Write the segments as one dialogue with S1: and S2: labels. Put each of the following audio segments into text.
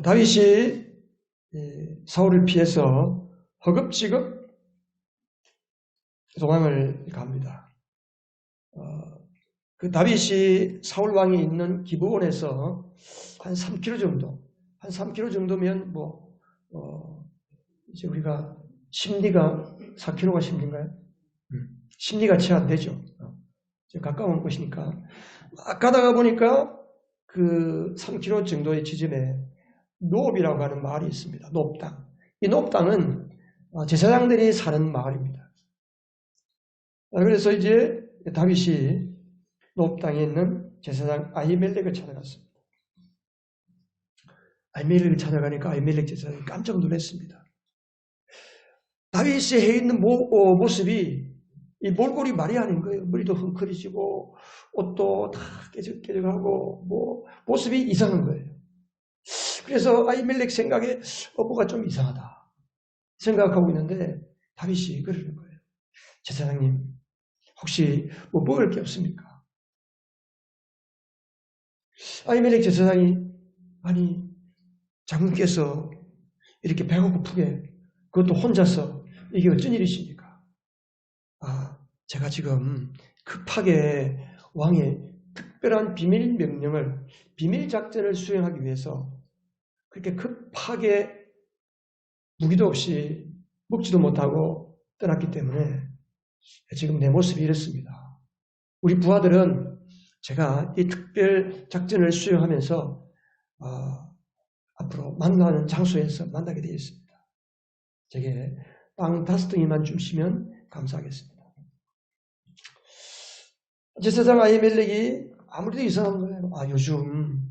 S1: 다윗이 사울을 피해서 허겁지겁 도망을 갑니다. 그 다윗이 사울 왕이 있는 기브온에서 한 3km 정도, 한 3km 정도면 이제 우리가 심리가 4km가 심리인가요? 심리가 채 안 되죠. 가까운 곳이니까. 막 가다가 보니까 그 3km 정도의 지점에 노업이라고 하는 마을이 있습니다. 노업당. 이 노업당은 제사장들이 사는 마을입니다. 그래서 이제 다윗이 노업당에 있는 제사장 아히멜렉을 찾아갔습니다. 아히멜렉을 찾아가니까 아히멜렉 제사장이 깜짝 놀랐습니다. 다윗이 해 있는 모습이 이 몰골이 말이 아닌 거예요. 머리도 흥커리지고 옷도 다 깨적깨적하고 모습이 이상한 거예요. 그래서 아히멜렉 생각에 뭐가 좀 이상하다 생각하고 있는데 다윗이 그러는 거예요. 제사장님 혹시 먹을 게 없습니까? 아히멜렉 제사장이 아니 장군께서 이렇게 배가 고프게 그것도 혼자서 이게 어쩐 일이십니까? 제가 지금 급하게 왕의 특별한 비밀 명령을 비밀 작전을 수행하기 위해서 그렇게 급하게 무기도 없이 먹지도 못하고 떠났기 때문에 지금 내 모습이 이렇습니다. 우리 부하들은 제가 이 특별 작전을 수행하면서 앞으로 만나는 장소에서 만나게 되어 있습니다. 제게 빵 5덩이만 주시면 감사하겠습니다. 제사장 아히멜렉이 아무래도 이상한 거예요. 요즘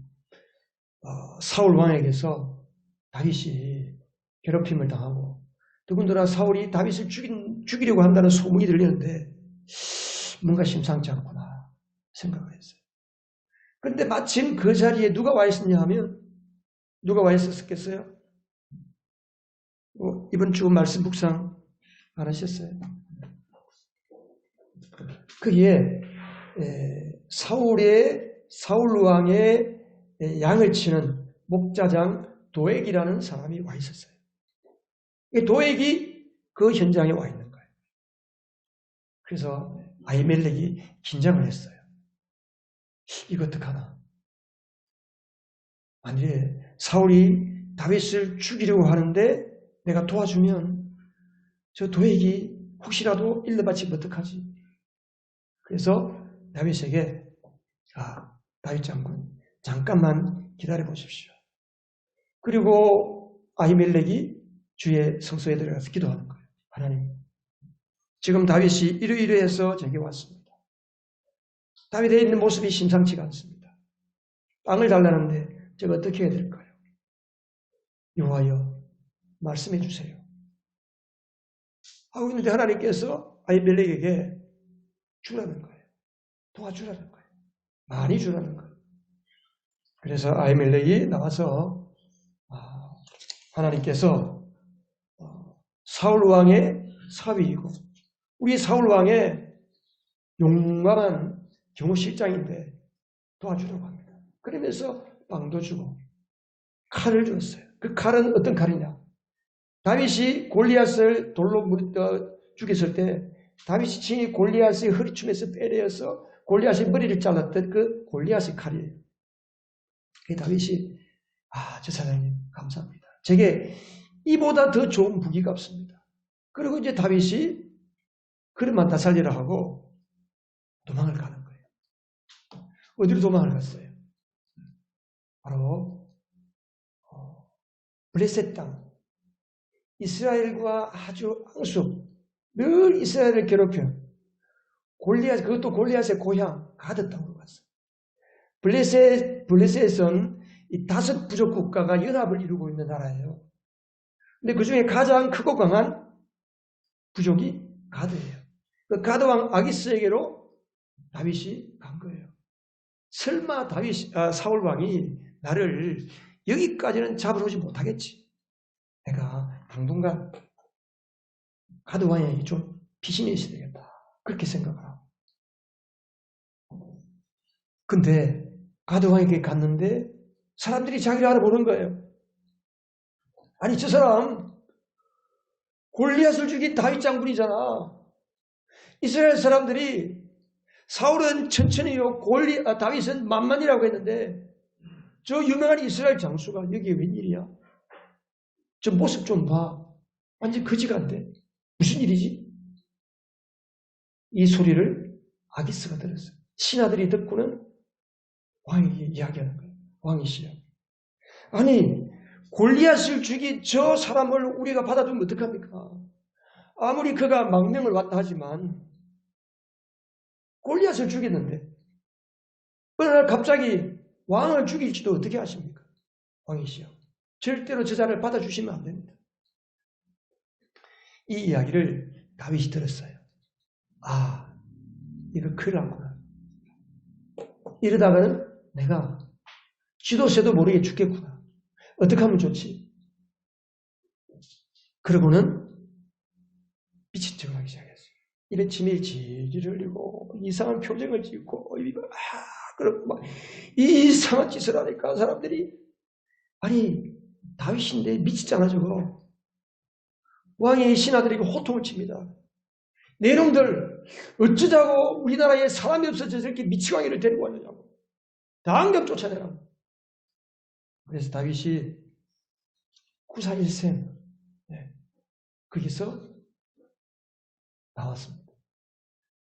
S1: 사울 왕에게서 다윗이 괴롭힘을 당하고 더군다나 사울이 다윗을 죽이려고 한다는 소문이 들리는데 뭔가 심상치 않구나 생각을 했어요. 그런데 마침 그 자리에 누가 와 있었냐 하면 누가 와 있었겠어요? 이번 주 말씀 묵상 안 하셨어요? 그에 사울 왕의 양을 치는 목자장 도액이라는 사람이 와 있었어요. 도액이 그 현장에 와 있는 거예요. 그래서 아히멜렉이 긴장을 했어요. 이거 어떡하나? 만일에 사울이 다윗을 죽이려고 하는데 내가 도와주면 저 도액이 혹시라도 일러바치면 어떡하지? 그래서 다윗에게 다윗 장군 잠깐만 기다려 보십시오. 그리고 아히멜렉이 주의 성소에 들어가서 기도하는 거예요. 하나님, 지금 다윗이 이러이러해서 제게 왔습니다. 다윗에 있는 모습이 심상치가 않습니다. 빵을 달라는데 제가 어떻게 해야 될까요? 여호와여 말씀해 주세요. 하고 있는데 하나님께서 아히멜렉에게 주라는 거예요. 도와주라는 거예요. 많이 주라는 거예요. 그래서 아히멜렉이 나와서 하나님께서 사울 왕의 사위이고 우리 사울 왕의 용감한 경호실장인데 도와주라고 합니다. 그러면서 빵도 주고 칼을 줬어요. 그 칼은 어떤 칼이냐? 다윗이 골리앗을 돌로 죽였을 때 다윗이 친히 골리앗의 허리춤에서 빼내어서 골리앗의 머리를 잘랐던 그 골리앗의 칼이에요. 그 다윗이 저 사장님 감사합니다. 제게 이보다 더 좋은 무기가 없습니다. 그리고 이제 다윗이 그릇만 다 살리라 하고 도망을 가는 거예요. 어디로 도망을 갔어요? 바로 블레셋 땅. 이스라엘과 아주 앙숙, 늘 이스라엘을 괴롭혀 골리앗, 그것도 골리앗의 고향 가드 땅으로 갔어요. 블레셋은 이 5 부족 국가가 연합을 이루고 있는 나라예요. 근데 그 중에 가장 크고 강한 부족이 가드예요. 그 가드 왕 아기스에게로 다윗이 간 거예요. 설마 사울 왕이 나를 여기까지는 잡으러 오지 못하겠지. 내가 당분간 가드 왕에게 좀 피신이 있어야 되겠다. 그렇게 생각을 하고. 근데 가드 왕에게 갔는데 사람들이 자기를 알아보는 거예요. 아니 저 사람 골리앗을 죽인 다윗 장군이잖아. 이스라엘 사람들이 사울은 천천히요, 다윗은 만만이라고 했는데 저 유명한 이스라엘 장수가 여기에 웬일이야? 저 모습 좀 봐. 완전 거지 같아. 무슨 일이지? 이 소리를 아기스가 들었어요. 신하들이 듣고는 왕에게 이야기하는 거예요. 왕이시여. 아니 골리앗을 죽인 저 사람을 우리가 받아두면 어떡합니까? 아무리 그가 망명을 왔다 하지만 골리앗을 죽였는데 어느 날 갑자기 왕을 죽일지도 어떻게 하십니까? 왕이시여. 절대로 저자를 받아주시면 안 됩니다. 이 이야기를 다윗이 들었어요. 아, 이거 큰일 났구나. 이러다가는 내가 쥐도새도 모르게 죽겠구나. 어떻게 하면 좋지? 그러고는 미친 척을 하기 시작했어요. 입에 침이 질질 흘리고 이상한 표정을 짓고 그러고 막 이상한 짓을 하니까 사람들이 아니 다윗인데 미치잖아 저거. 왕의 신하들에게 호통을 칩니다. 내 놈들 어쩌자고 우리나라에 사람이 없어서 저렇게 미치광이를 데리고 왔느냐고. 당장 쫓아내라고. 그래서 다윗이 구사일생 거기서 나왔습니다.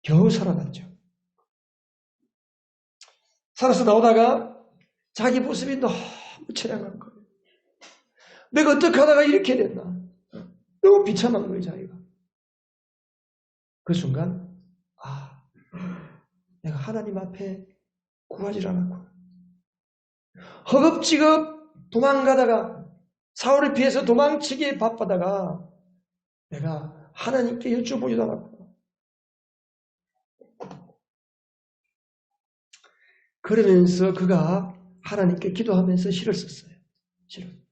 S1: 겨우 살아났죠. 살아서 나오다가 자기 모습이 너무 처량한 거예요. 내가 어떻게 하다가 이렇게 됐나. 너무 비참한 거예요 자기가. 그 순간 내가 하나님 앞에 구하지 않았구나. 허겁지겁 도망가다가 사울을 피해서 도망치기에 바빠다가 내가 하나님께 여쭤보지도 않았구나. 그러면서 그가 하나님께 기도하면서 시를 썼어요. 시를.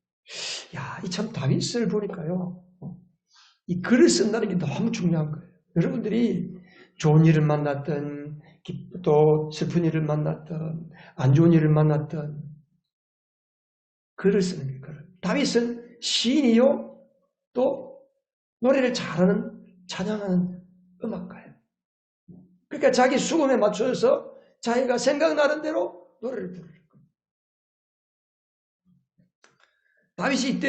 S1: 야, 이 참 다윗을 보니까요. 이 글을 쓴다는 게 너무 중요한 거예요. 여러분들이 좋은 일을 만났든 또 슬픈 일을 만났든 안 좋은 일을 만났든 글을 쓰는 게 글을. 다윗은 시인이요 또 노래를 잘하는 찬양하는 음악가예요. 그러니까 자기 수금에 맞춰서 자기가 생각나는 대로 노래를 부르는 거예요. 다윗이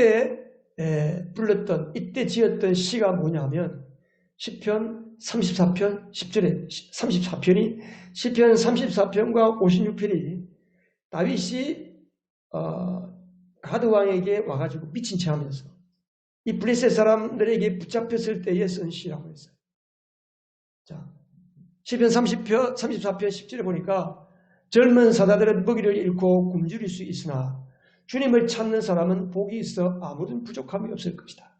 S1: 이때 지었던 시가 뭐냐면 시편 34편 10절에 34편이 시편 34편과 56편이 다윗이 가드 왕에게 와가지고 미친 체 하면서 이 블레셋 사람들에게 붙잡혔을 때에 쓴 시라고 했어요. 자, 시편 34편 10절에 보니까 젊은 사자들은 먹이를 잃고 굶주릴 수 있으나 주님을 찾는 사람은 복이 있어 아무런 부족함이 없을 것이다.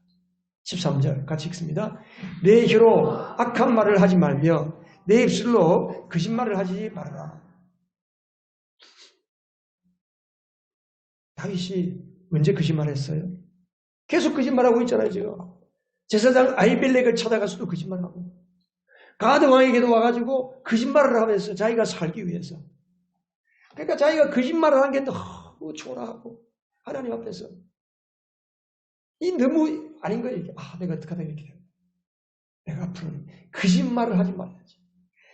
S1: 13절 같이 읽습니다. 내 혀로 악한 말을 하지 말며 내 입술로 거짓말을 하지 말아라. 다윗이 언제 거짓말을 했어요? 계속 거짓말하고 있잖아요. 지금 제사장 아히멜렉을 찾아가서도 거짓말하고 가드 왕에게도 와가지고 거짓말을 하면서 자기가 살기 위해서. 그러니까 자기가 거짓말을 하는 게 너무 초라하고 하나님 앞에서 이 너무 아닌 거예요. 내가 어떻게 하다 이렇게 됩니다. 내가 앞으로는 거짓말을 하지 말아야지.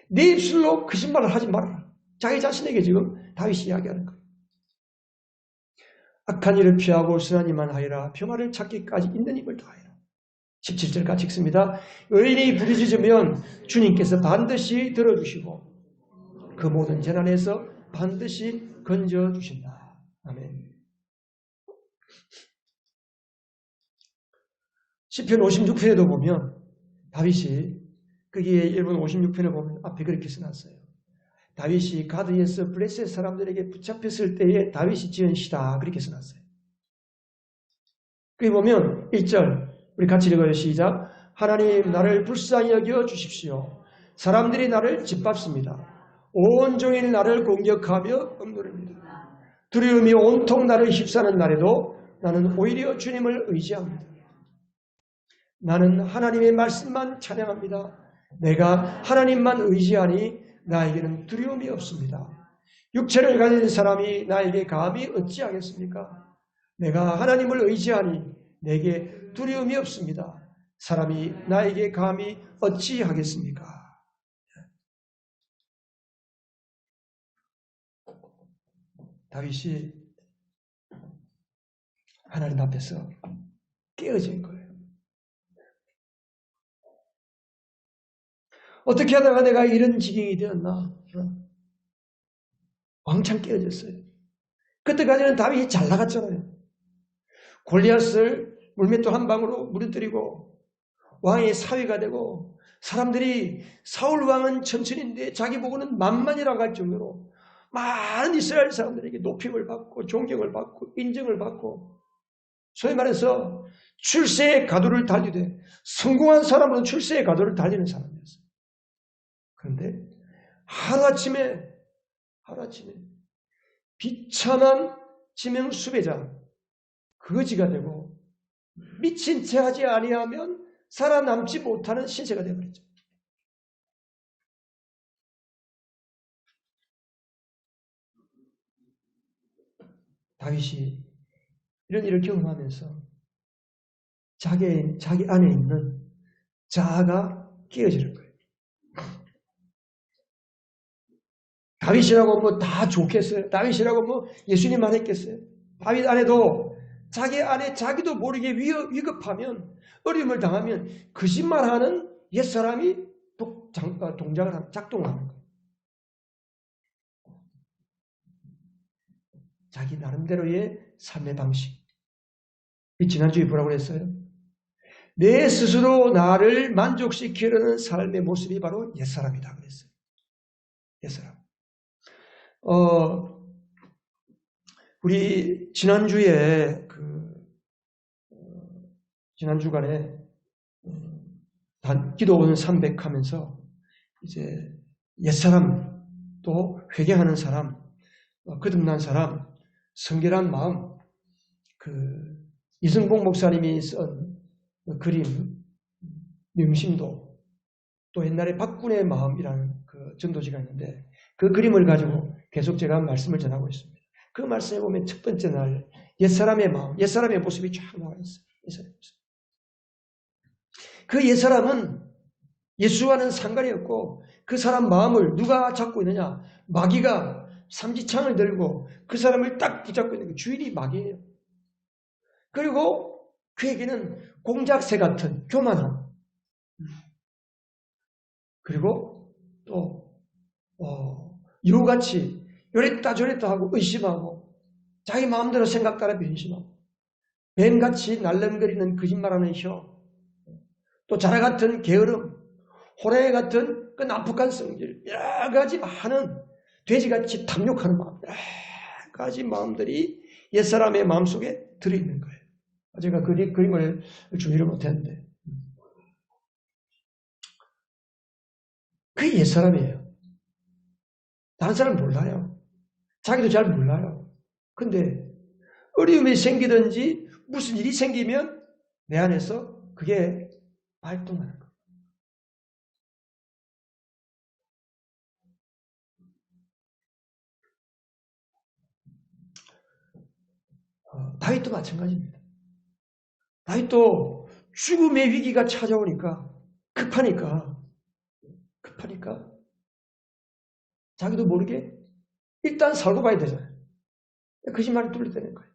S1: 내 입술로 거짓말을 하지 말아라. 자기 자신에게 지금 다윗이 이야기하는 거예요. 악한 일을 피하고 선한 일만 하여라. 평화를 찾기까지 있는 힘을 다하여라. 17절 같이 읽습니다. 의인이 부르짖으면 주님께서 반드시 들어주시고 그 모든 재난에서 반드시 건져주신다. 아멘. 시편 56편에도 보면 다윗이 거기에 1분 56편을 보면 앞에 그렇게 써놨어요. 다윗이 가드에서 블레셋 사람들에게 붙잡혔을 때에 다윗이 지은 시다. 그렇게 써놨어요. 거기 보면 1절 우리 같이 읽어요. 시작. 하나님 나를 불쌍히 여겨 주십시오. 사람들이 나를 짓밟습니다. 온종일 나를 공격하며 억누릅니다. 두려움이 온통 나를 휩싸는 날에도 나는 오히려 주님을 의지합니다. 나는 하나님의 말씀만 찬양합니다. 내가 하나님만 의지하니 나에게는 두려움이 없습니다. 육체를 가진 사람이 나에게 감히 어찌하겠습니까? 내가 하나님을 의지하니 내게 두려움이 없습니다. 사람이 나에게 감히 어찌하겠습니까? 다윗이 하나님 앞에서 깨어진 거예요. 어떻게 하다가 내가 이런 지경이 되었나? 왕창 깨어졌어요. 그때까지는 다윗이 잘 나갔잖아요. 골리앗을 물맷돌 한 방으로 무너뜨리고 왕의 사위가 되고, 사람들이 사울 왕은 천천히인데 자기 보고는 만만이라고 할 정도로 많은 이스라엘 사람들에게 높임을 받고 존경을 받고 인정을 받고, 소위 말해서 출세의 가도를 달리되 성공한 사람은 출세의 가도를 달리는 사람이었어요. 그런데 하루아침에 비참한 지명 수배자, 거지가 되고 미친 채 하지 아니하면 살아남지 못하는 신세가 되어버렸죠. 다윗이 이런 일을 경험하면서 자기 안에 있는 자아가 깨어지는 거예요. 다윗이라고 뭐 다 좋겠어요? 다윗이라고 뭐 예수님만 했겠어요? 다윗 안에도 자기 안에 자기도 모르게 위급하면, 어려움을 당하면 거짓말하는 옛사람이 작동을 하는 거예요. 자기 나름대로의 삶의 방식. 지난주에 뭐라고 그랬어요? 내 스스로 나를 만족시키려는 삶의 모습이 바로 옛사람이다 그랬어요. 옛사람. 우리 지난주에 지난 주간에 기도원 300 하면서 이제 옛사람, 또 회개하는 사람, 거듭난 사람, 성결한 마음, 이승복 목사님이 쓴 그림, 명심도, 또 옛날에 박군의 마음이라는 전도지가 있는데 그 그림을 가지고 계속 제가 말씀을 전하고 있습니다. 그 말씀에 보면 첫 번째 날 옛사람의 마음, 옛사람의 모습이 쫙 나와 있어요. 그 옛사람은 예수와는 상관이 없고, 그 사람 마음을 누가 잡고 있느냐? 마귀가 삼지창을 들고 그 사람을 딱 붙잡고 있는 그 주인이 마귀예요. 그리고 그에게는 공작새 같은 교만함, 그리고 또 이루같이 요랬다 저랬다 하고 의심하고 자기 마음대로 생각 따라 변심하고 뱀같이 날름거리는 거짓말하는 혀, 또 자라 같은 게으름, 호랑이 같은 그 난폭한 성질, 여러 가지 많은 돼지같이 탐욕하는 마음, 여러 가지 마음들이 옛사람의 마음속에 들어있는 거예요. 제가 그림을 주의를 못했는데 그게 옛사람이에요. 다른 사람은 몰라요. 자기도 잘 몰라요. 근데 어려움이 생기든지 무슨 일이 생기면 내 안에서 그게 발동하는 거예요. 다윗도 마찬가지입니다. 다윗도 죽음의 위기가 찾아오니까 급하니까 자기도 모르게 일단 살고 봐야 되잖아요. 거짓말을 뚫려대는 거예요.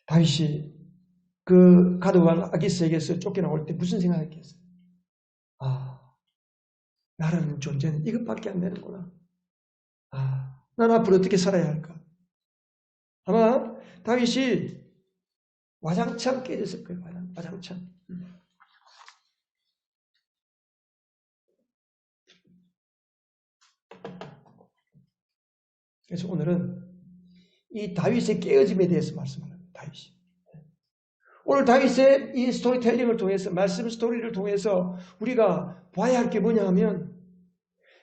S1: 다윗이 그 가드왕 아기스에게서 쫓겨나올 때 무슨 생각했겠어요? 나라는 존재는 이것밖에 안 되는구나. 난 앞으로 어떻게 살아야 할까? 아마 다윗이 와장창 깨졌을 거예요. 와장창. 그래서 오늘은 이 다윗의 깨어짐에 대해서 말씀합니다. 다윗이. 오늘 다윗의 이 스토리텔링을 통해서, 말씀 스토리를 통해서 우리가 봐야 할 게 뭐냐 하면,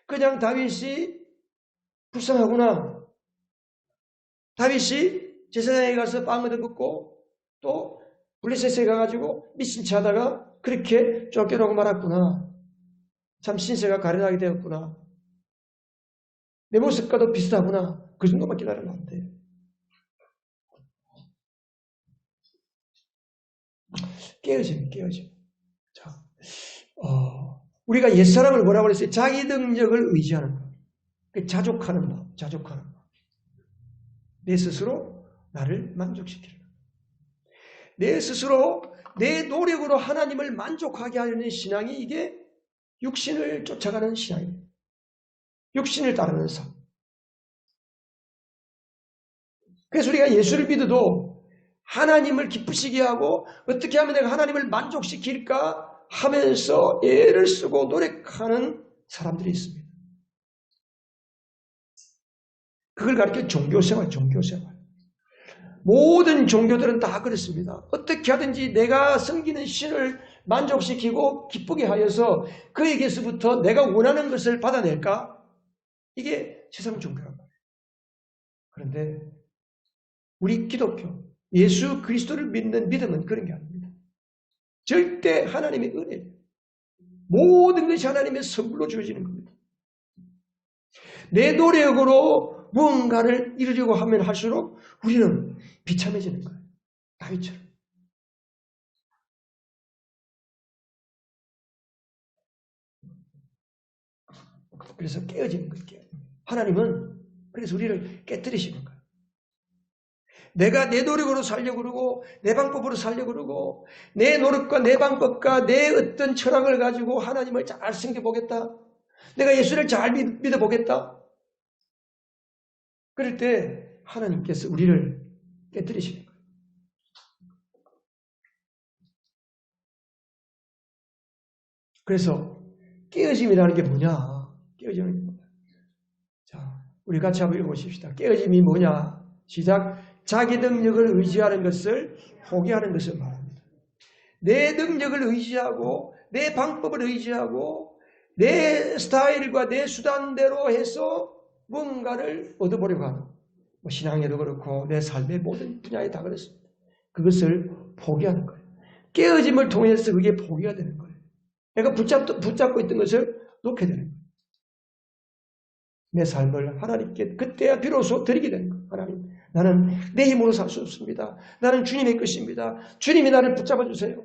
S1: 그냥 다윗이 불쌍하구나, 다윗이 제사장에 가서 빵 얻어먹고 또 블레셋에 가가지고 미친 체 하다가 그렇게 쫓겨나고 말았구나, 참 신세가 가련하게 되었구나, 내 모습과도 비슷하구나. 그 정도만 기다리면 안 돼요. 깨어짐. 자, 우리가 옛사람을 뭐라고 그랬어요? 자기 능력을 의지하는 것. 자족하는 것. 내 스스로 나를 만족시키는 것. 내 스스로 내 노력으로 하나님을 만족하게 하려는 신앙이 이게 육신을 쫓아가는 신앙입니다. 육신을 따르는 삶. 그래서 우리가 예수를 믿어도 하나님을 기쁘시게 하고 어떻게 하면 내가 하나님을 만족시킬까 하면서 애를 쓰고 노력하는 사람들이 있습니다. 그걸 가리켜 종교생활. 모든 종교들은 다 그렇습니다. 어떻게 하든지 내가 섬기는 신을 만족시키고 기쁘게 하여서 그에게서부터 내가 원하는 것을 받아낼까? 이게 세상 종교란 말이에요. 그런데 우리 기독교, 예수 그리스도를 믿는 믿음은 그런 게 아닙니다. 절대 하나님의 은혜예요. 모든 것이 하나님의 선물로 주어지는 겁니다. 내 노력으로 무언가를 이루려고 하면 할수록 우리는 비참해지는 거예요. 다윗처럼. 그래서 깨어지는 거예요. 하나님은 그래서 우리를 깨뜨리시는 거예요. 내가 내 노력으로 살려고 그러고 내 방법으로 살려고 그러고 내 노력과 내 방법과 내 어떤 철학을 가지고 하나님을 잘 섬겨보겠다. 내가 예수를 잘 믿어보겠다. 그럴 때 하나님께서 우리를 깨뜨리시는 거예요. 그래서 깨어짐이라는 게 뭐냐? 깨어짐이 뭐냐? 자, 우리 같이 한번 읽어보십시다. 깨어짐이 뭐냐? 시작. 자기 능력을 의지하는 것을 포기하는 것을 말합니다. 내 능력을 의지하고 내 방법을 의지하고 내 스타일과 내 수단대로 해서 뭔가를 얻어보려고 하는 뭐 신앙에도 그렇고 내 삶의 모든 분야에 다 그렇습니다. 그것을 포기하는 거예요. 깨어짐을 통해서 그게 포기가 되는 거예요. 내가 붙잡고 있던 것을 놓게 되는 거예요. 내 삶을 하나님께 그때야 비로소 드리게 되는 거예요. 하나님, 나는 내 힘으로 살 수 없습니다. 나는 주님의 것입니다. 주님이 나를 붙잡아 주세요.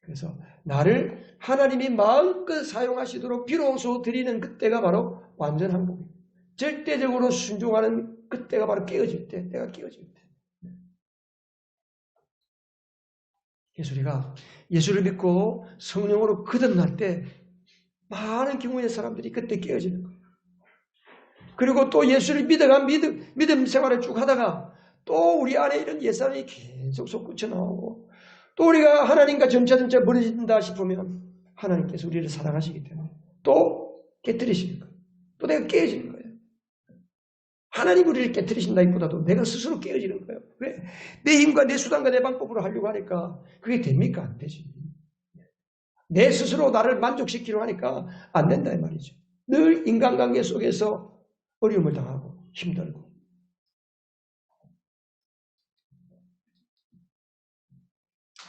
S1: 그래서 나를 하나님이 마음껏 사용하시도록 비로소 드리는 그때가 바로 완전한 거예요. 절대적으로 순종하는 그때가 바로 깨어질 때, 내가 깨어질 때. 그래서 우리가 예수를 믿고 성령으로 거듭날 때 많은 경우의 사람들이 그때 깨어지는 거예요. 그리고 또 예수를 믿어가 믿음 생활을 쭉 하다가 또 우리 안에 이런 옛사람이 계속 솟구쳐 나오고 또 우리가 하나님과 점차 멀어진다 싶으면 하나님께서 우리를 사랑하시기 때문에 또 깨뜨리시는 거예요. 또 내가 깨어지는 거예요. 하나님 우리를 깨뜨리신다기보다도 내가 스스로 깨어지는 거예요. 왜? 내 힘과 내 수단과 내 방법으로 하려고 하니까 그게 됩니까? 안 되지. 내 스스로 나를 만족시키려고 하니까 안 된다 이 말이죠. 늘 인간관계 속에서 어려움을 당하고 힘들고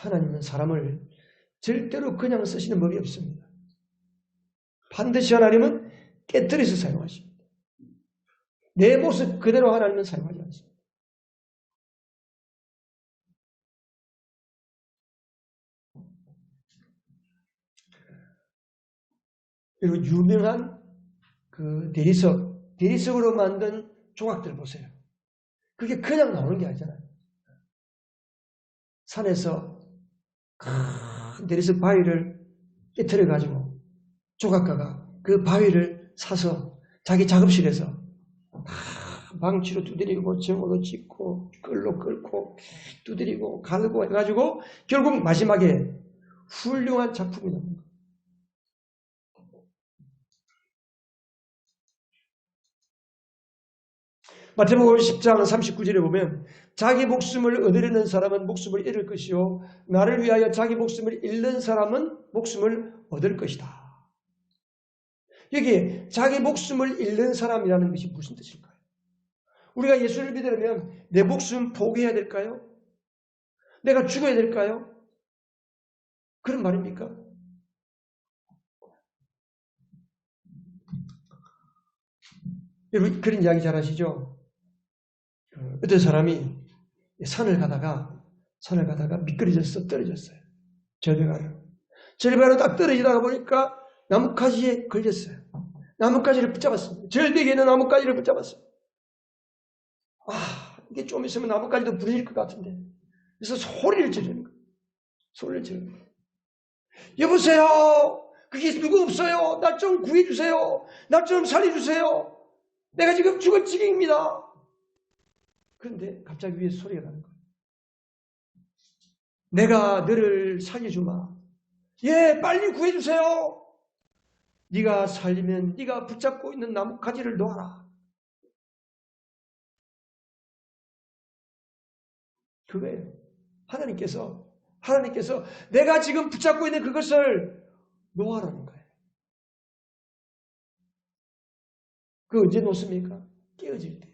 S1: 하나님은 사람을 절대로 그냥 쓰시는 법이 없습니다. 반드시 하나님은 깨뜨려서 사용하십니다. 내 모습 그대로 하나님은 사용하지 않습니다. 그리고 유명한 그 대리석으로 만든 조각들 보세요. 그게 그냥 나오는 게 아니잖아요. 산에서 큰 대리석 바위를 깨트려 가지고 조각가가 그 바위를 사서 자기 작업실에서 망치로 두드리고 정으로 짚고 끌로 끌고 두드리고 갈고 해가지고 결국 마지막에 훌륭한 작품이 나옵니다. 마태복음 10장 39절에 보면 자기 목숨을 얻으려는 사람은 목숨을 잃을 것이요 나를 위하여 자기 목숨을 잃는 사람은 목숨을 얻을 것이다. 여기 자기 목숨을 잃는 사람이라는 것이 무슨 뜻일까요? 우리가 예수를 믿으려면 내 목숨 포기해야 될까요? 내가 죽어야 될까요? 그런 말입니까? 여러분 그런 이야기 잘 아시죠? 어떤 사람이 산을 가다가 미끄러져서 떨어졌어요. 절벽아래로. 절벽아래로 딱 떨어지다가 보니까 나뭇가지에 걸렸어요. 나뭇가지를 붙잡았습니다. 절벽에 있는 나뭇가지를 붙잡았어요. 이게 좀 있으면 나뭇가지도 부러질 것 같은데. 그래서 소리를 지르는 거예요. 소리를 지르는 거예요. 여보세요. 그게 누구 없어요. 나 좀 구해주세요. 나 좀 살려주세요. 내가 지금 죽을 지경입니다. 그런데 갑자기 위에서 소리가 나는 거예요. 내가 너를 살려주마. 예, 빨리 구해주세요. 네가 살리면 네가 붙잡고 있는 나뭇가지를 놓아라. 그거예요. 하나님께서 내가 지금 붙잡고 있는 그것을 놓아라는 거예요. 그거 언제 놓습니까? 깨어질 때.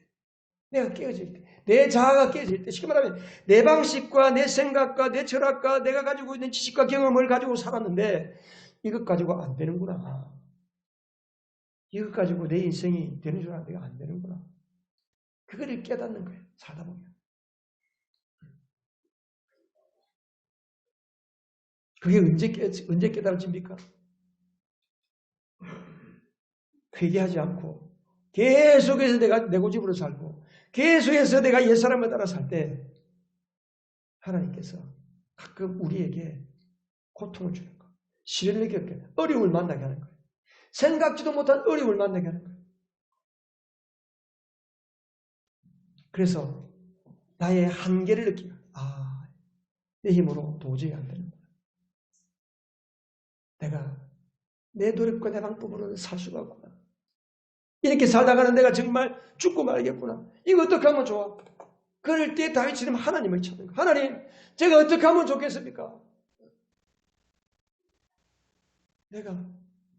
S1: 내가 깨어질 때. 내 자아가 깨어질 때. 쉽게 말하면 내 방식과 내 생각과 내 철학과 내가 가지고 있는 지식과 경험을 가지고 살았는데 이것 가지고 안 되는구나. 이것 가지고 내 인생이 되는 줄 알았는데 안 되는구나. 그거를 깨닫는 거예요. 살다 보면. 그게 언제 깨달아집니까? 회개하지 않고 계속해서 내가 내 고집으로 살고 계속해서 내가 옛사람을 따라 살 때 하나님께서 가끔 우리에게 고통을 주는 거예요. 시련을 겪게 하는 거예요. 어려움을 만나게 하는 거예요. 생각지도 못한 어려움을 만나게 하는 거예요. 그래서 나의 한계를 느끼고 내 힘으로 도저히 안 되는구나. 내가 내 노력과 내 방법으로는 살 수가 없구나. 이렇게 살다가는 내가 정말 죽고 말겠구나. 이거 어떻게 하면 좋아? 그럴 때 다윗처럼 하나님을 찾는 거예요. 하나님, 제가 어떻게 하면 좋겠습니까? 내가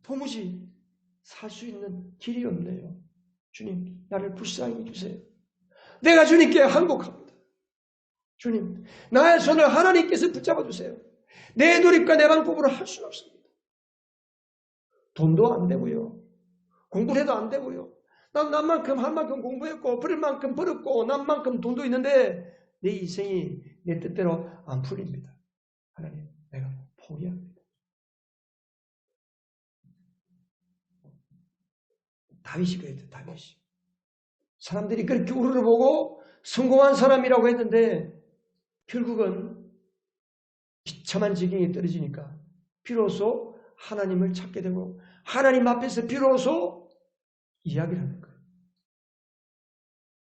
S1: 도무지 살 수 있는 길이 없네요. 주님, 나를 불쌍히 주세요. 내가 주님께 항복합니다. 주님, 나의 손을 하나님께서 붙잡아 주세요. 내 노력과 내 방법으로 할 수는 없습니다. 돈도 안 되고요. 공부를 해도 안 되고요. 난 남만큼 한 만큼 공부했고 벌을 만큼 벌었고 남만큼 돈도 있는데 내 인생이 내 뜻대로 안 풀립니다. 하나님, 내가 포기합니다. 다윗이 그랬죠. 다윗이. 사람들이 그렇게 우러러보고 성공한 사람이라고 했는데 결국은 비참한 지경에 떨어지니까 비로소 하나님을 찾게 되고 하나님 앞에서 비로소 이야기를 하는 거예요.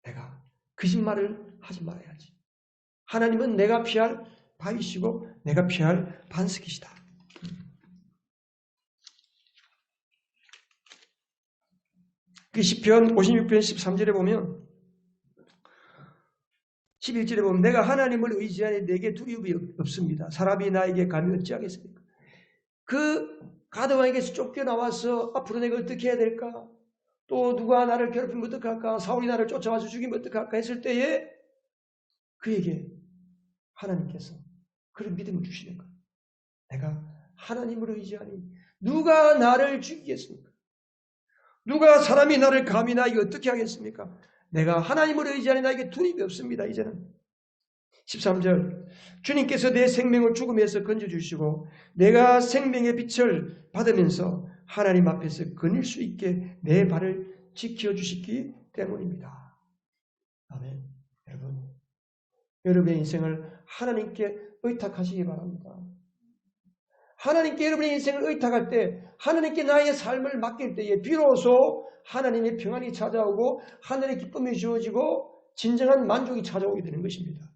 S1: 내가 거짓말을 하지 말아야지. 하나님은 내가 피할 바위시고 내가 피할 반석이시다. 그 시편 56편 13절에 보면 11절에 보면 내가 하나님을 의지하니 내게 두려움이 없습니다. 사람이 나에게 감히 어찌하겠습니까? 그 가드왕에게서 쫓겨나와서 앞으로 내가 어떻게 해야 될까? 또 누가 나를 괴롭히면 어떡할까? 사울이 나를 쫓아와서 죽이면 어떡할까? 했을 때에 그에게 하나님께서 그런 믿음을 주시는 거예요. 내가 하나님을 의지하니 누가 나를 죽이겠습니까? 누가 사람이 나를 감히 나에게 어떻게 하겠습니까? 내가 하나님을 의지하니 나에게 두려움이 없습니다. 이제는 13절 주님께서 내 생명을 죽음에서 건져주시고 내가 생명의 빛을 받으면서 하나님 앞에서 거닐 수 있게 내 발을 지켜주시기 때문입니다. 아멘. 여러분의 인생을 하나님께 의탁하시기 바랍니다. 하나님께 여러분의 인생을 의탁할 때 하나님께 나의 삶을 맡길 때에 비로소 하나님의 평안이 찾아오고 하늘의 기쁨이 주어지고 진정한 만족이 찾아오게 되는 것입니다.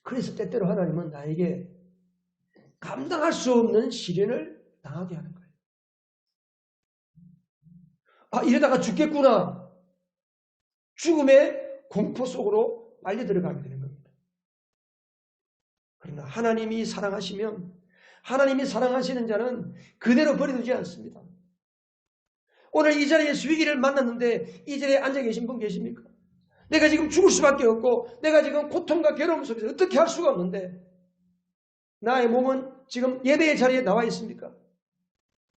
S1: 그래서 때때로 하나님은 나에게 감당할 수 없는 시련을 당하게 하는 거예요. 이러다가 죽겠구나. 죽음의 공포 속으로 빨려 들어가게 되는 겁니다. 그러나 하나님이 사랑하시면 하나님이 사랑하시는 자는 그대로 버려두지 않습니다. 오늘 이 자리에서 위기를 만났는데 이 자리에 앉아 계신 분 계십니까? 내가 지금 죽을 수밖에 없고 내가 지금 고통과 괴로움 속에서 어떻게 할 수가 없는데 나의 몸은 지금 예배의 자리에 나와 있습니까?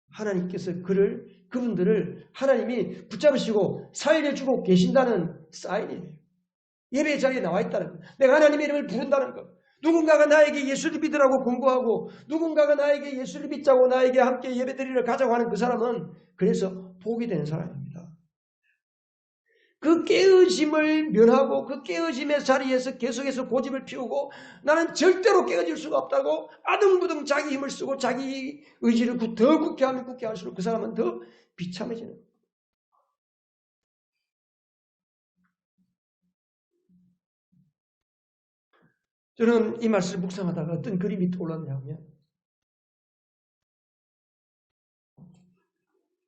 S1: 하나님께서 그분들을 하나님이 붙잡으시고 살려주고 계신다는 사인이에요. 예배의 자리에 나와 있다는 것. 내가 하나님의 이름을 부른다는 것. 누군가가 나에게 예수를 믿으라고 공고하고 누군가가 나에게 예수를 믿자고 나에게 함께 예배드리러 가자고 하는 그 사람은 그래서 복이 되는 사람입니다. 그 깨어짐을 면하고 그 깨어짐의 자리에서 계속해서 고집을 피우고 나는 절대로 깨어질 수가 없다고 아등부등 자기 힘을 쓰고 자기 의지를 더 굳게 하면 굳게 할수록 그 사람은 더 비참해지는 거예요. 저는 이 말씀을 묵상하다가 어떤 그림이 떠올랐냐면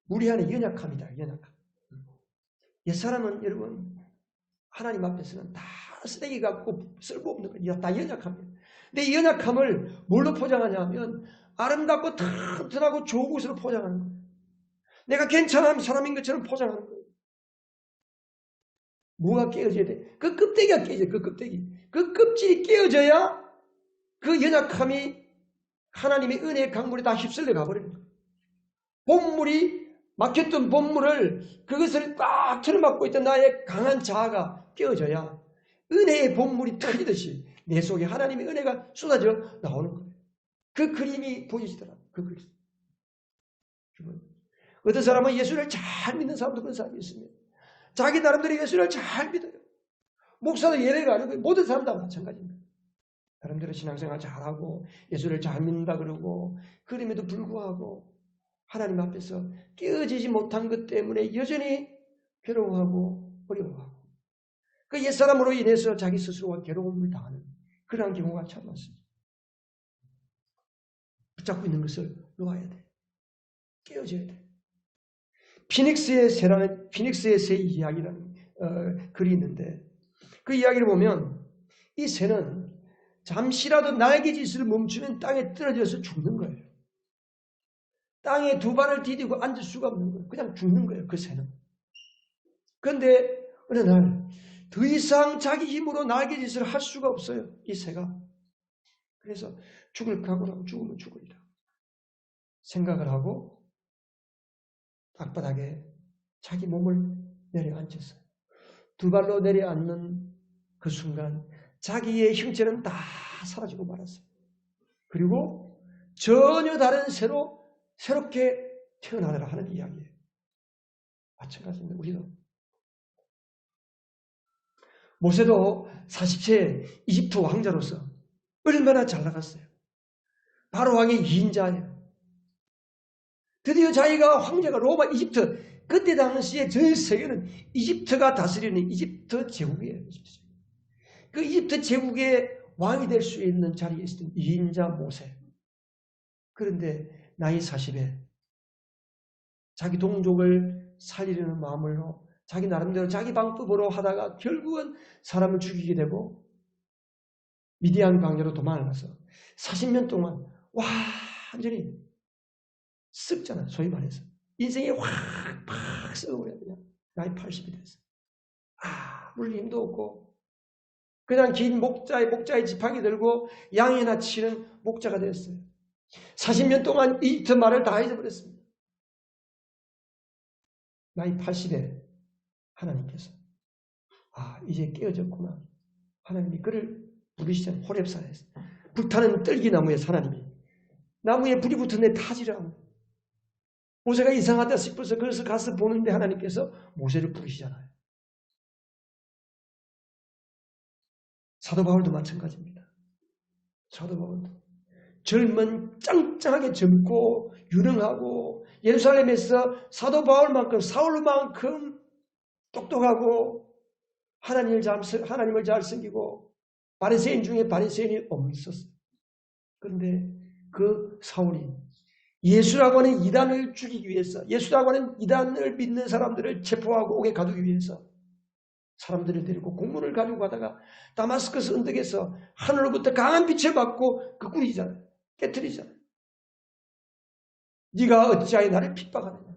S1: 우리 안에 연약함이다. 연약함. 옛사람은 여러분 하나님 앞에서는 다 쓰레기 같고 쓸모없는 거예요. 다 연약합니다. 근데 이 연약함을 뭘로 포장하냐면 아름답고 튼튼하고 좋은 것으로 포장하는 거예요. 내가 괜찮은 사람인 것처럼 포장하는 거예요. 뭐가 깨어져야 돼? 그 껍데기가 깨져요. 그 껍데기. 그 껍질이 깨어져야 그 연약함이 하나님의 은혜의 강물에 다 휩쓸려 가버리는 거예요. 본물이 막혔던 본물을 그것을 꽉 틀어막고 있던 나의 강한 자아가 깨어져야 은혜의 본물이 터지듯이 내 속에 하나님의 은혜가 쏟아져 나오는 거예요. 그 그림이 보여지더라고요. 그 그림. 어떤 사람은 예수를 잘 믿는 사람도 그런 사람이 있습니다. 자기 나름대로 예수를 잘 믿어요. 목사도 예외가 아니고 모든 사람 다 마찬가지입니다. 나름대로 신앙생활 잘하고 예수를 잘 믿는다 그러고 그럼에도 불구하고 하나님 앞에서 깨어지지 못한 것 때문에 여전히 괴로워하고 어려워하고 그 옛사람으로 인해서 자기 스스로가 괴로움을 당하는 그러한 경우가 참 많습니다. 붙잡고 있는 것을 놓아야 돼. 깨어져야 돼. 피닉스의 새 이야기라는 글이 있는데 그 이야기를 보면 이 새는 잠시라도 날개짓을 멈추면 땅에 떨어져서 죽는 거예요. 땅에 두 발을 디디고 앉을 수가 없는 거예요. 그냥 죽는 거예요. 그 새는. 그런데 어느 날 더 이상 자기 힘으로 날개짓을 할 수가 없어요. 이 새가. 그래서 죽을 각오를 하고 죽으면 죽으리라 생각을 하고 땅바닥에 자기 몸을 내려앉혔어요. 두 발로 내려앉는 그 순간 자기의 형체는 다 사라지고 말았어요. 그리고 전혀 다른 새로 새롭게 태어나더라 하는 이야기예요. 마찬가지입니다. 우리도. 모세도 40세 이집트 왕자로서 얼마나 잘 나갔어요. 바로 왕의 2인자예요. 드디어 자기가 황제가 로마 이집트 그때 당시에 전 세계는 이집트가 다스리는 이집트 제국이에요. 그 이집트 제국의 왕이 될 수 있는 자리에 있었던 2인자 모세. 그런데 나이 40에 자기 동족을 살리려는 마음으로 자기 나름대로 자기 방법으로 하다가 결국은 사람을 죽이게 되고 미디안 광야로 도망을 가서 40년 동안 완전히 썩잖아. 소위 말해서. 인생이 확 썩어버려요. 그냥 나이 80이 됐어. 아무런 힘도 없고 그냥 긴 목자의 지팡이 들고 양이나 치는 목자가 됐어요. 40년 동안 이집트 말을 다 잊어버렸습니다. 나이 80에 하나님께서 이제 깨어졌구나. 하나님이 그를 부르시잖아요. 호렙산에서. 불타는 떨기나무에 하나님이 나무에 불이 붙었는데 타지를 않고 모세가 이상하다 싶어서 그래서 가서 보는데 하나님께서 모세를 부르시잖아요. 사도 바울도 마찬가지입니다. 사도 바울도 젊은 짱짱하게 젊고 유능하고 예루살렘에서 사도 바울만큼 사울만큼 똑똑하고 하나님을 잘 섬기고 바리새인 중에 바리새인이 없었어요. 그런데 그 사울이 예수라고 하는 이단을 죽이기 위해서 예수라고 하는 이단을 믿는 사람들을 체포하고 옥에 가두기 위해서 사람들을 데리고 공문을 가지고 가다가 다마스커스 언덕에서 하늘로부터 강한 빛을 받고 그 꿀이잖아요. 깨트리잖아요. 네가 어찌하여 나를 핍박하느냐.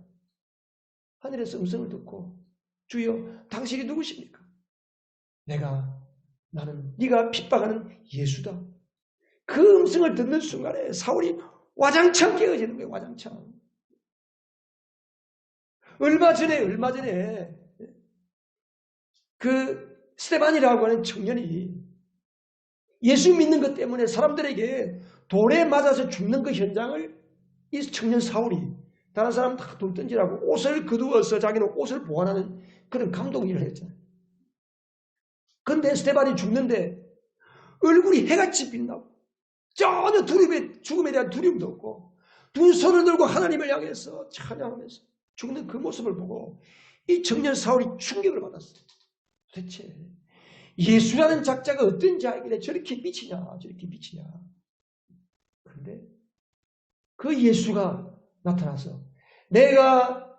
S1: 하늘에서 음성을 듣고 주여 당신이 누구십니까? 나는 네가 핍박하는 예수다. 그 음성을 듣는 순간에 사울이 와장창 깨어지는 거예요. 와장창. 얼마 전에 그 스테반이라고 하는 청년이 예수 믿는 것 때문에 사람들에게 돌에 맞아서 죽는 그 현장을 이 청년 사울이 다른 사람 다 돌 던지라고 옷을 거두어서 자기는 옷을 보관하는 그런 감독 일을 했잖아요. 그런데 스테반이 죽는데 얼굴이 해같이 빛나고 전혀 죽음에 대한 두려움도 없고 두 손을 들고 하나님을 향해서 찬양하면서 죽는 그 모습을 보고 이 청년 사울이 충격을 받았어요. 도대체 예수라는 작자가 어떤 자에게 저렇게 미치냐. 그런데 그 예수가 나타나서 네가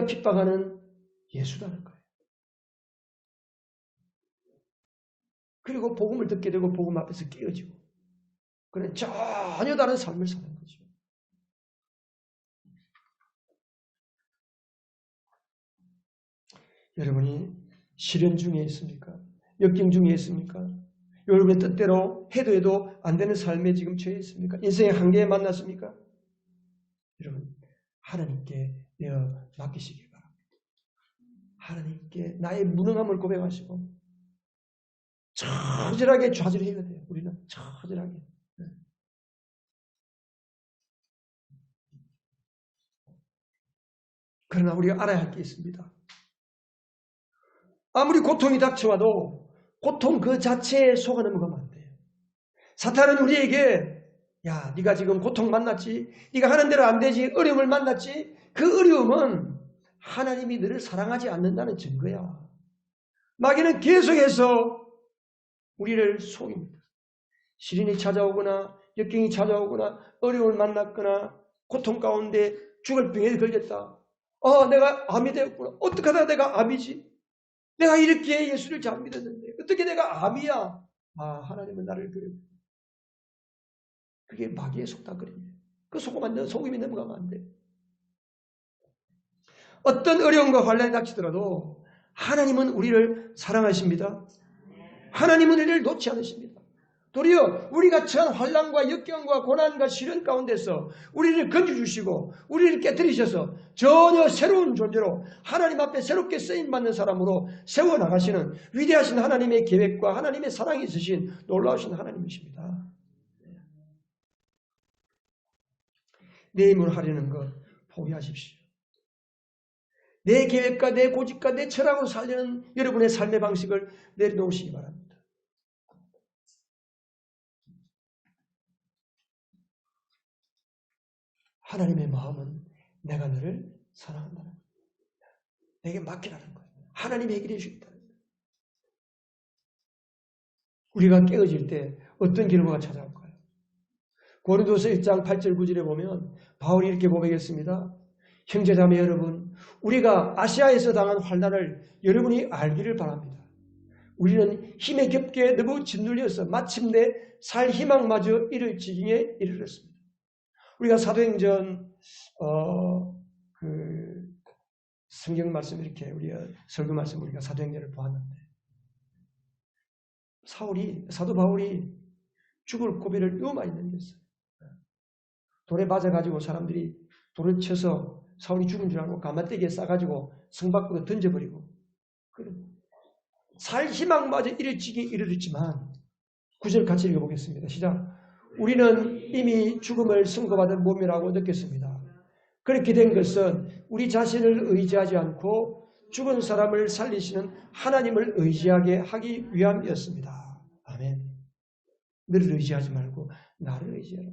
S1: 핍박하는 예수라는 거예요. 그리고 복음을 듣게 되고 복음 앞에서 깨어지고 그는 전혀 다른 삶을 사는 거죠. 여러분이 시련 중에 있습니까? 역경 중에 있습니까? 여러분의 뜻대로 해도 안 되는 삶에 지금 처해 있습니까? 인생의 한계에 만났습니까? 여러분 하나님께 내어 맡기시기 바랍니다. 하나님께 나의 무능함을 고백하시고 처절하게 좌절해야 돼요. 우리는 처절하게. 그러나 우리가 알아야 할 게 있습니다. 아무리 고통이 닥쳐와도 고통 그 자체에 속아 넘어가면 안 돼요. 사탄은 우리에게 야, 네가 지금 고통 만났지? 네가 하는 대로 안 되지? 어려움을 만났지? 그 어려움은 하나님이 너를 사랑하지 않는다는 증거야. 마귀는 계속해서 우리를 속입니다. 시련이 찾아오거나 역경이 찾아오거나 어려움을 만났거나 고통 가운데 죽을 병에 걸렸다. 내가 암이 되었구나. 어떻게 하다가 내가 암이지? 내가 이렇게 예수를 잘 믿었는데 어떻게 내가 암이야? 하나님은 나를 그려. 그게 마귀의 속닥거림이에요. 그 속임이 넘어가면 안 돼. 어떤 어려움과 환난이 닥치더라도 하나님은 우리를 사랑하십니다. 하나님은 우리를 놓지 않으십니다. 도리어 우리가 처한 환난과 역경과 고난과 시련 가운데서 우리를 건져주시고 우리를 깨뜨리셔서 전혀 새로운 존재로 하나님 앞에 새롭게 쓰임받는 사람으로 세워나가시는 위대하신 하나님의 계획과 하나님의 사랑이 있으신 놀라우신 하나님이십니다. 내 힘으로 하려는 것 포기하십시오. 내 계획과 내 고집과 내 철학으로 살려는 여러분의 삶의 방식을 내려놓으시기 바랍니다. 하나님의 마음은 내가 너를 사랑한다는 거예요. 내게 맡기라는 거예요. 하나님이 해결해 주겠다는 거예요. 우리가 깨어질 때 어떤 결과가 찾아올까요? 고린도서 1장 8절 9절에 보면 바울이 이렇게 고백했습니다. 형제자매 여러분, 우리가 아시아에서 당한 환난을 여러분이 알기를 바랍니다. 우리는 힘에 겹게 너무 짓눌려서 마침내 살 희망마저 잃을 지경에 이르렀습니다. 우리가 사도행전 성경 말씀 이렇게 우리가 설교 말씀 우리가 사도행전을 보았는데 사도 바울이 죽을 고비를 너무 많이 넘겼어요. 돌에 맞아가지고 사람들이 돌을 쳐서 사울이 죽은 줄 알고 가마떼기에 싸가지고 성 밖으로 던져버리고 살 희망마저 잃을 지경에 이르렀지만 9절 같이 읽어보겠습니다. 시작. 우리는 이미 죽음을 선고받은 몸이라고 느꼈습니다. 그렇게 된 것은 우리 자신을 의지하지 않고 죽은 사람을 살리시는 하나님을 의지하게 하기 위함이었습니다. 아멘. 너를 의지하지 말고 나를 의지하라.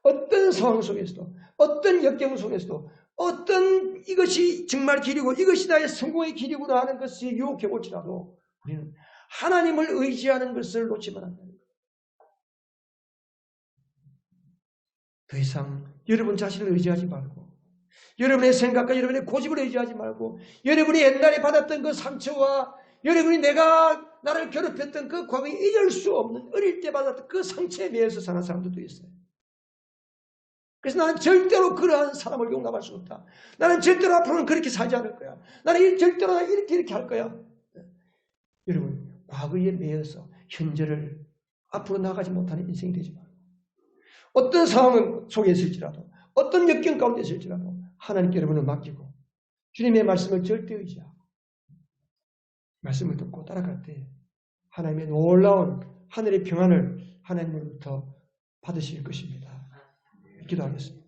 S1: 어떤 상황 속에서도 어떤 역경 속에서도 어떤 이것이 정말 길이고 이것이 나의 성공의 길이구나 하는 것이 유혹해 볼지라도 우리는 하나님을 의지하는 것을 놓치면 안 됩니다. 더 이상 여러분 자신을 의지하지 말고 여러분의 생각과 여러분의 고집을 의지하지 말고 여러분이 옛날에 받았던 그 상처와 여러분이 나를 괴롭혔던 그 과거에 잊을 수 없는 어릴 때 받았던 그 상처에 매여서 사는 사람들도 있어요. 그래서 나는 절대로 그러한 사람을 용납할 수 없다. 나는 절대로 앞으로는 그렇게 살지 않을 거야. 나는 절대로 이렇게 할 거야. 여러분 과거에 매여서 현재를 앞으로 나가지 못하는 인생이 되지 말고 어떤 상황 속에 있을지라도 어떤 역경 가운데 있을지라도 하나님께 여러분을 맡기고 주님의 말씀을 절대 의지하고 말씀을 듣고 따라갈 때 하나님의 놀라운 하늘의 평안을 하나님으로부터 받으실 것입니다. 기도하겠습니다.